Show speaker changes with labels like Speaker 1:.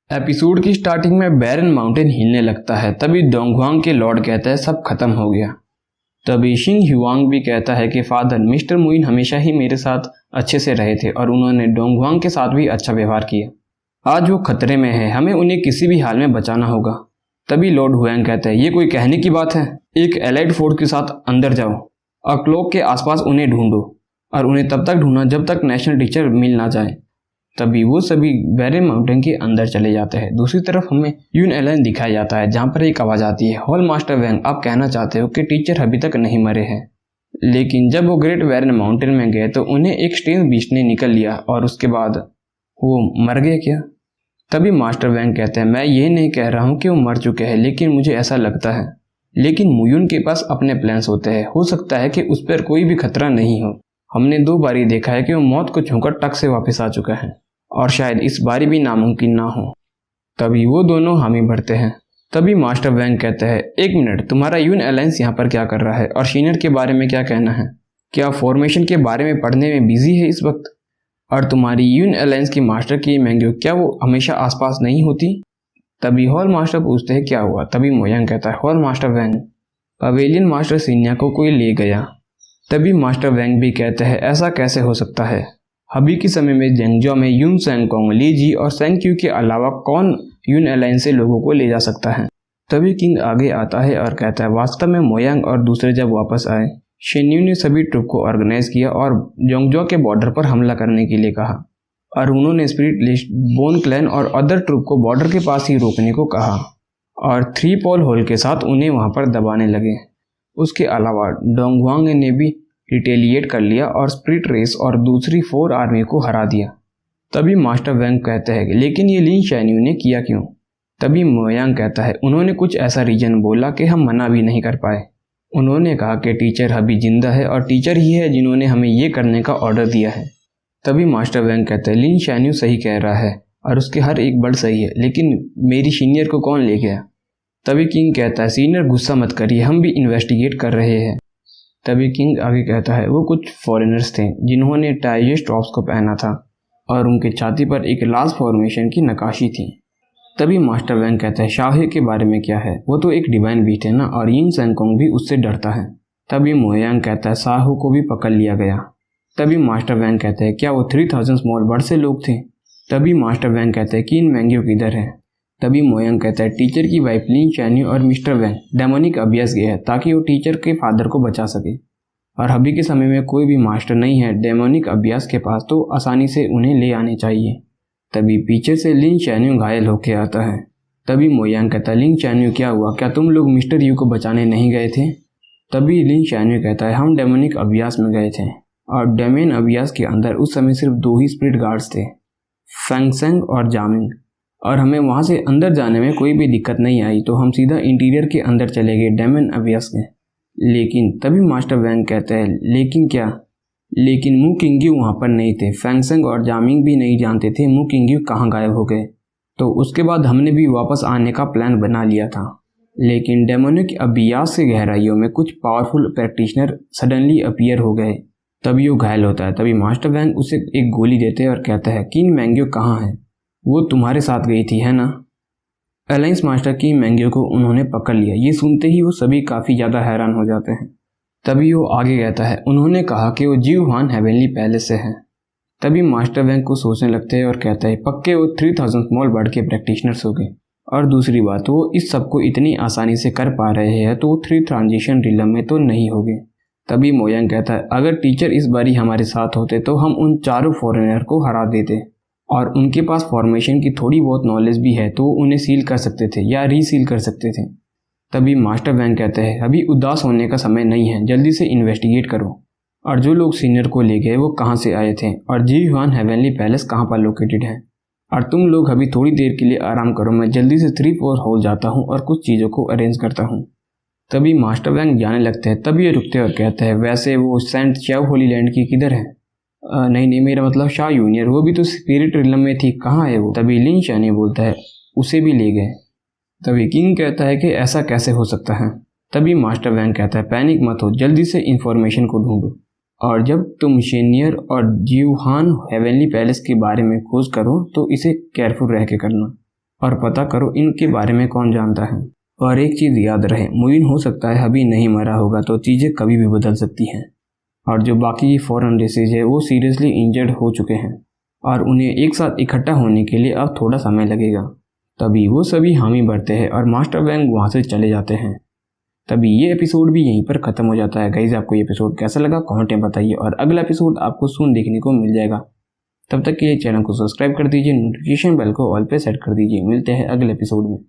Speaker 1: Episode की starting में बैरन mountain हिलने लगता है। तभी डोंगहुआंग के लॉर्ड कहता है सब खत्म हो गया। तभी शिंग ह्युआंग भी कहता है कि फादर मिस्टर मुइन हमेशा ही मेरे साथ अच्छे से रहे थे और उन्होंने डोंगहुआंग के साथ भी अच्छा व्यवहार किया। आज वो खतरे में है, हमें उन्हें किसी भी हाल में बचाना होगा। तभी लॉर्ड हुआंग कहता है ये कोई कहने की बात है, एक एलाइड फोर्स के साथ अंदर जाओ और क्लॉक के आसपास उन्हें ढूंढो और उन्हें तब तक ढूंढना जब तक नेशनल टीचर मिल ना जाए। तभी वो सभी बैरन माउंटेन के अंदर चले जाते हैं। दूसरी तरफ हमें यून एलन दिखाया जाता है जहाँ पर एक आवाज़ आती है, हॉल मास्टर वैंग आप कहना चाहते हो कि टीचर अभी तक नहीं मरे हैं। लेकिन जब वो ग्रेट बैरन माउंटेन में गए तो उन्हें एक स्ट्रेंज बीस्ट ने निकल लिया और उसके बाद वो मर गए क्या? तभी मास्टर वैंग कहते हैं मैं ये नहीं कह रहा हूँ कि वो मर चुके हैं, लेकिन मुझे ऐसा लगता है। लेकिन मुयुन के पास अपने प्लान्स होते हैं, हो सकता है कि उस पर कोई भी खतरा नहीं हो। हमने 2 बारी देखा है कि वो मौत को छूकर टक से वापस आ चुका है और शायद इस बारी भी नामुमकिन ना हो। तभी वो दोनों हामी भरते हैं। तभी मास्टर वैंग कहते हैं एक मिनट, तुम्हारा यून अलायंस यहाँ पर क्या कर रहा है और सीनियर के बारे में क्या कहना है? क्या फॉर्मेशन के बारे में पढ़ने में बिजी है इस वक्त? और तुम्हारी यून अलायंस की मास्टर की मैंग्यो क्या वो हमेशा आसपास नहीं होती? तभी हॉल मास्टर पूछते हैं क्या हुआ? तभी मोयांग कहता है हॉल मास्टर वैंग पवेलियन मास्टर सीनिया को कोई ले गया। तभी मास्टर वैंग भी कहते हैं ऐसा कैसे हो सकता है? अभी के समय में जेंगजो में यून सेंगकोंग, ली जी और सेंग के अलावा कौन यून अलायंस से लोगों को ले जा सकता है? तभी किंग आगे आता है और कहता है वास्तव में मोयांग और दूसरे जब वापस आए, शेन्यू ने सभी ट्रुप को ऑर्गेनाइज किया और जोंगजो के बॉर्डर पर हमला करने के लिए कहा और उन्होंने स्पिरिट लिस्ट, बोन क्लैन और अदर ट्रुप को बॉर्डर के पास ही रोकने को कहा और 3 पॉल होल के साथ उन्हें वहां पर दबाने लगे। उसके अलावा डोंगहुआंग ने भी रिटेलिएट कर लिया और स्प्रिट रेस और दूसरी 4 आर्मी को हरा दिया। तभी मास्टर वैंग कहते हैं लेकिन ये लिन शैन्यू ने किया क्यों? तभी मोयांग कहता है उन्होंने कुछ ऐसा रीजन बोला कि हम मना भी नहीं कर पाए। उन्होंने कहा कि टीचर अभी जिंदा है और टीचर ही है जिन्होंने हमें ये करने का ऑर्डर दिया है। तभी मास्टर वैंग कहते हैं लिन शैन्यू सही कह रहा है और उसके हर एक वर्ड सही है, लेकिन मेरी सीनियर को कौन ले गया? तभी किंग कहता है सीनियर गुस्सा मत करिए, हम भी इन्वेस्टिगेट कर रहे हैं। तभी किंग आगे कहता है वो कुछ फॉरेनर्स थे जिन्होंने टाइजेस्ट टॉप्स को पहना था और उनके छाती पर एक लार्ज फॉर्मेशन की नक्काशी थी। तभी मास्टर वैंग कहता है शाहे के बारे में क्या है? वो तो एक डिवाइन बीट है ना, और यिंग सेंगकोंग भी उससे डरता है। तभी मोयांग कहता है साहू को भी पकड़ लिया गया। तभी मास्टर वैंग कहते हैं क्या वो 3000 स्मॉल बर्ड से लोग थे? तभी मास्टर वैंग कहते हैं किन मैंग्यो किधर है? तभी मोयांग कहता है टीचर की वाइफ लिन शैन्यू और मिस्टर वैंग डेमोनिक अभ्यास गए हैं ताकि वो टीचर के फादर को बचा सके, और अभी के समय में कोई भी मास्टर नहीं है डेमोनिक अभ्यास के पास, तो आसानी से उन्हें ले आने चाहिए। तभी पीछे से लिन शैन्यू घायल होकर आता है। तभी मोयांग कहता है लिन शैन्यू क्या हुआ, क्या तुम लोग मिस्टर यू को बचाने नहीं गए थे? तभी लिन शैन्यू कहता है हम डेमोनिक अभ्यास में गए थे और डेमन अभ्यास के अंदर उस समय सिर्फ 2 ही स्पिरिट गार्ड्स थे, फैंगसेंग और जामिंग, और हमें वहां से अंदर जाने में कोई भी दिक्कत नहीं आई, तो हम सीधा इंटीरियर के अंदर चले गए डेमन अभ्यास में। लेकिन तभी मास्टर वैंग कहते हैं लेकिन क्या? लेकिन मू किंग्यू वहां पर नहीं थे, फैंगसेंग और जामिंग भी नहीं जानते थे मू किंग्यू कहाँ गायब हो गए। तो उसके बाद हमने भी वापस आने का प्लान बना लिया था, लेकिन डेमोनिक अभ्यास से गहराइयों में कुछ पावरफुल प्रैक्टिशनर सडनली अपीयर हो गए। तभी वो घायल होता है। तभी मास्टर वैंग उसे एक गोली देते हैं और कहता है किन मैंग्यो कहाँ है? वो तुम्हारे साथ गई थी है ना? अलायंस मास्टर की मैंग्यो को उन्होंने पकड़ लिया। ये सुनते ही वो सभी काफ़ी ज़्यादा हैरान हो जाते हैं। तभी वो आगे कहता है उन्होंने कहा कि वो जीवहान हेवनली पैलेस से है। तभी मास्टर वैंग को सोचने लगते हैं और कहता है पक्के वो 3000 स्मॉल बर्ड के प्रैक्टिशनर्स हो गए, और दूसरी बात वो इस सब को इतनी आसानी से कर पा रहे हैं तो वो 3 ट्रांजिशन रिलम में तो नहीं हो गए। तभी मोयांग कहता है अगर टीचर इस बारी हमारे साथ होते तो हम उन 4 फॉरेनर को हरा देते, और उनके पास फॉर्मेशन की थोड़ी बहुत नॉलेज भी है तो उन्हें सील कर सकते थे या रीसील कर सकते थे। तभी मास्टर वैंग कहते हैं अभी उदास होने का समय नहीं है, जल्दी से इन्वेस्टिगेट करो, और जो लोग सीनियर को ले गए वो कहाँ से आए थे और जीवहान हेवनली पैलेस कहाँ पर लोकेटेड है, और तुम लोग अभी थोड़ी देर के लिए आराम करो, मैं जल्दी से 3-4 होल जाता हूँ और कुछ चीज़ों को अरेंज करता हूँ। तभी मास्टर वैंग जाने लगते हैं। तभी ये रुकते और कहते हैं वैसे वो सेंट चाओ होली लैंड की किधर है? नहीं मेरा मतलब शाह यूनियर, वो भी तो स्पिरिट रिलम में थी, कहाँ है वो? तभी लिन शैन्यू बोलता है उसे भी ले गए। तभी किंग कहता है कि ऐसा कैसे हो सकता है? तभी मास्टर वैंग कहता है पैनिक मत हो, जल्दी से इंफॉर्मेशन को ढूंढो, और जब तुम शेनियर और जीवहान हेवनली पैलेस के बारे में खोज करो तो इसे केयरफुल रह के करना। और पता करो इनके बारे में कौन जानता है। और एक चीज़ याद रहे, मुइन हो सकता है अभी नहीं मरा होगा, तो चीज़ें कभी भी बदल सकती हैं। और जो बाकी फॉरेन रेसेज है वो सीरियसली इंजर्ड हो चुके हैं और उन्हें एक साथ इकट्ठा होने के लिए अब थोड़ा समय लगेगा। तभी वो सभी हामी भरते हैं और मास्टर वैंग वहाँ से चले जाते हैं। तभी ये एपिसोड भी यहीं पर ख़त्म हो जाता है। गाइस, आपको ये एपिसोड कैसा लगा कमेंट में बताइए और अगला एपिसोड आपको सून देखने को मिल जाएगा। तब तक के लिए चैनल को सब्सक्राइब कर दीजिए, नोटिफिकेशन बेल को ऑल पे सेट कर दीजिए। मिलते हैं अगले एपिसोड में।